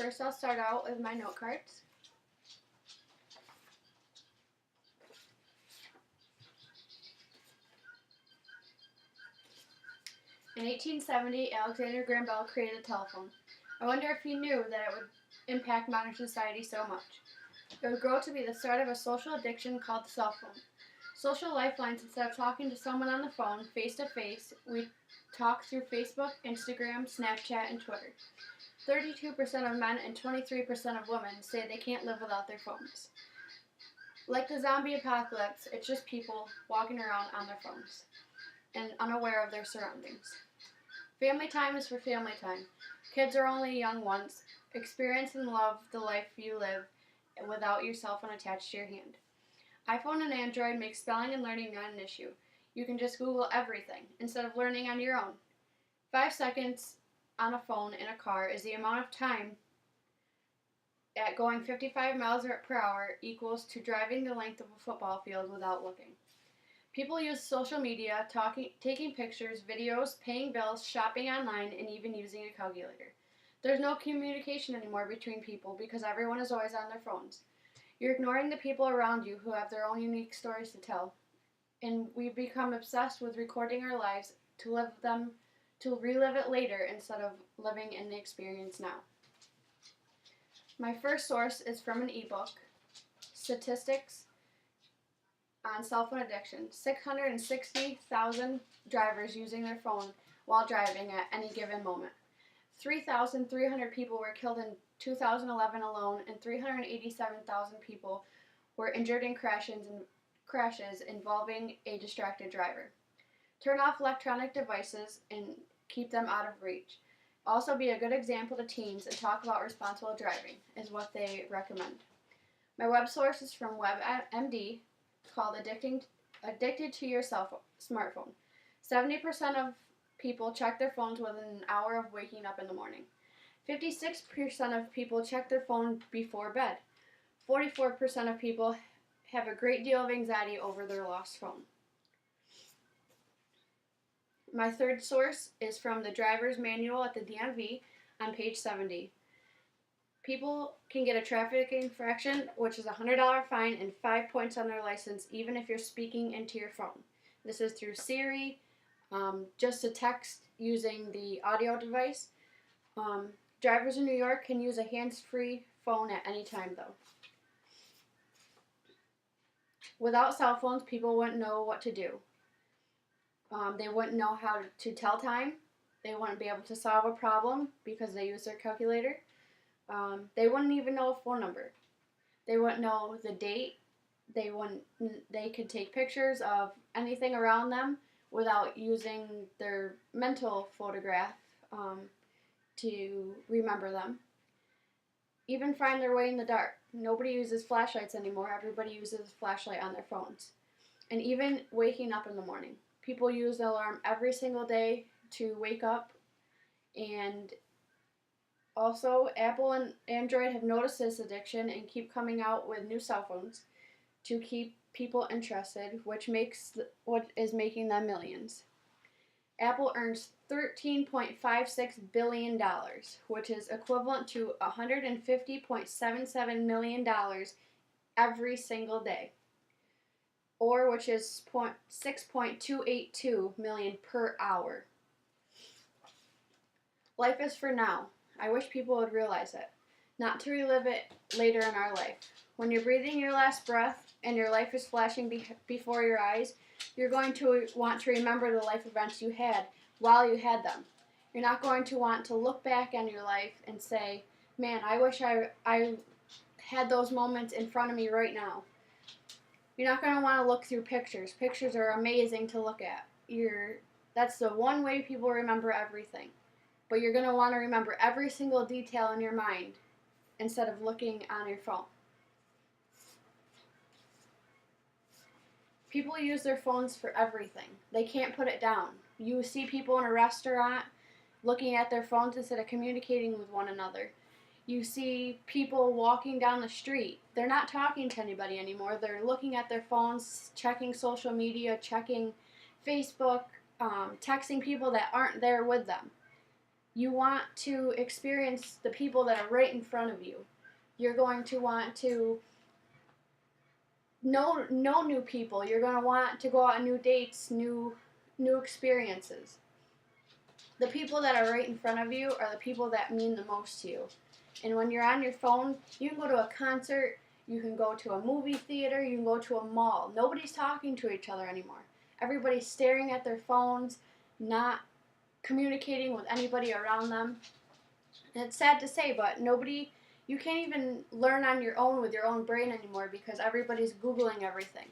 First, I'll start out with my note cards. In 1870, Alexander Graham Bell created a telephone. I wonder if he knew that it would impact modern society so much. It would grow to be the start of a social addiction called the cell phone. Social lifelines, instead of talking to someone on the phone face to face, we talk through Facebook, Instagram, Snapchat, and Twitter. 32% of men and 23% of women say they can't live without their phones. Like the zombie apocalypse, it's just people walking around on their phones and unaware of their surroundings. Family time is for family time. Kids are only young once. Experience and love the life you live without your cell phone attached to your hand. iPhone and Android make spelling and learning not an issue. You can just Google everything instead of learning on your own. 5 seconds on a phone in a car is the amount of time at going 55 miles per hour equals to driving the length of a football field without looking. People use social media, taking pictures, videos, paying bills, shopping online, and even using a calculator. There's no communication anymore between people because everyone is always on their phones. You're ignoring the people around you who have their own unique stories to tell. And we've become obsessed with recording our lives to relive it later instead of living in the experience now. My first source is from an ebook, Statistics on Cell Phone Addiction. 660,000 drivers using their phone while driving at any given moment. 3,300 people were killed in 2011 alone, and 387,000 people were injured in crashes involving a distracted driver. Turn off electronic devices and keep them out of reach. Also be a good example to teens and talk about responsible driving, is what they recommend. My web source is from WebMD, called Addicted to Your Smartphone. 70% of people check their phones within an hour of waking up in the morning. 56% of people check their phone before bed. 44% of people have a great deal of anxiety over their lost phone. My third source is from the driver's manual at the DMV on page 70. People can get a traffic infraction, which is a $100 fine and 5 points on their license, even if you're speaking into your phone. This is through Siri, just a text using the audio device. Drivers in New York can use a hands-free phone at any time, though. Without cell phones, people wouldn't know what to do. They wouldn't know how to tell time. They wouldn't be able to solve a problem because they use their calculator. They wouldn't even know a phone number. They wouldn't know the date. They could take pictures of anything around them without using their mental photograph to remember them. Even find their way in the dark. Nobody uses flashlights anymore. Everybody uses a flashlight on their phones. And even waking up in the morning. People use the alarm every single day to wake up. And also, Apple and Android have noticed this addiction and keep coming out with new cell phones to keep people interested, what is making them millions. Apple earns $13.56 billion, which is equivalent to $150.77 million every single day, or which is $6.282 million per hour. Life is for now. I wish people would realize it, not to relive it later in our life. When you're breathing your last breath and your life is flashing before your eyes, you're going to want to remember the life events you had while you had them. You're not going to want to look back on your life and say, man, I wish I had those moments in front of me right now. You're not going to want to look through pictures. Pictures are amazing to look at. That's the one way people remember everything. But you're going to want to remember every single detail in your mind instead of looking on your phone. People use their phones for everything. They can't put it down. You see people in a restaurant looking at their phones instead of communicating with one another. You see people walking down the street. They're not talking to anybody anymore. They're looking at their phones, checking social media, checking Facebook, texting people that aren't there with them. You want to experience the people that are right in front of you. You're going to want to know new people. You're going to want to go out on new dates, new experiences. The people that are right in front of you are the people that mean the most to you. And when you're on your phone, you can go to a concert, you can go to a movie theater, you can go to a mall. Nobody's talking to each other anymore. Everybody's staring at their phones, not communicating with anybody around them. And it's sad to say, but you can't even learn on your own with your own brain anymore because everybody's Googling everything.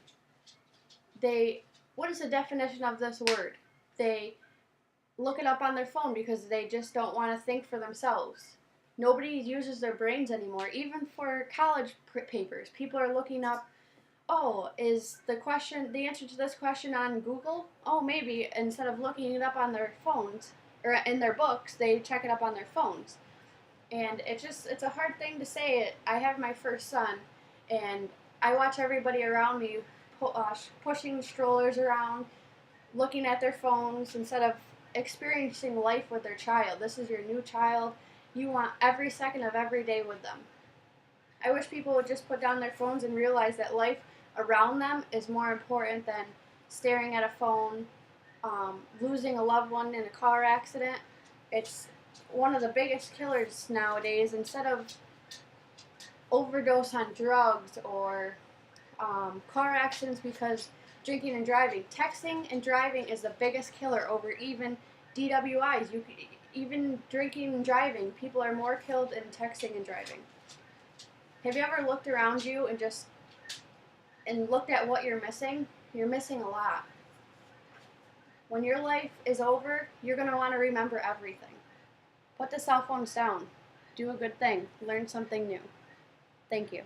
What is the definition of this word? They look it up on their phone because they just don't want to think for themselves. Nobody uses their brains anymore. Even for college papers, people are looking up, oh, is the answer to this question on Google? Oh, maybe. Instead of looking it up on their phones or in their books, they check it up on their phones. And it's a hard thing to say. I have my first son, and I watch everybody around me pushing strollers around, looking at their phones instead of experiencing life with their child. This is your new child. You want every second of every day with them. I wish people would just put down their phones and realize that life around them is more important than staring at a phone, losing a loved one in a car accident. It's one of the biggest killers nowadays. Instead of overdose on drugs or car accidents because drinking and driving, texting and driving is the biggest killer over even DWIs. Even drinking and driving, people are more killed in texting and driving. Have you ever looked around you and looked at what you're missing? You're missing a lot. When your life is over, you're going to want to remember everything. Put the cell phones down. Do a good thing. Learn something new. Thank you.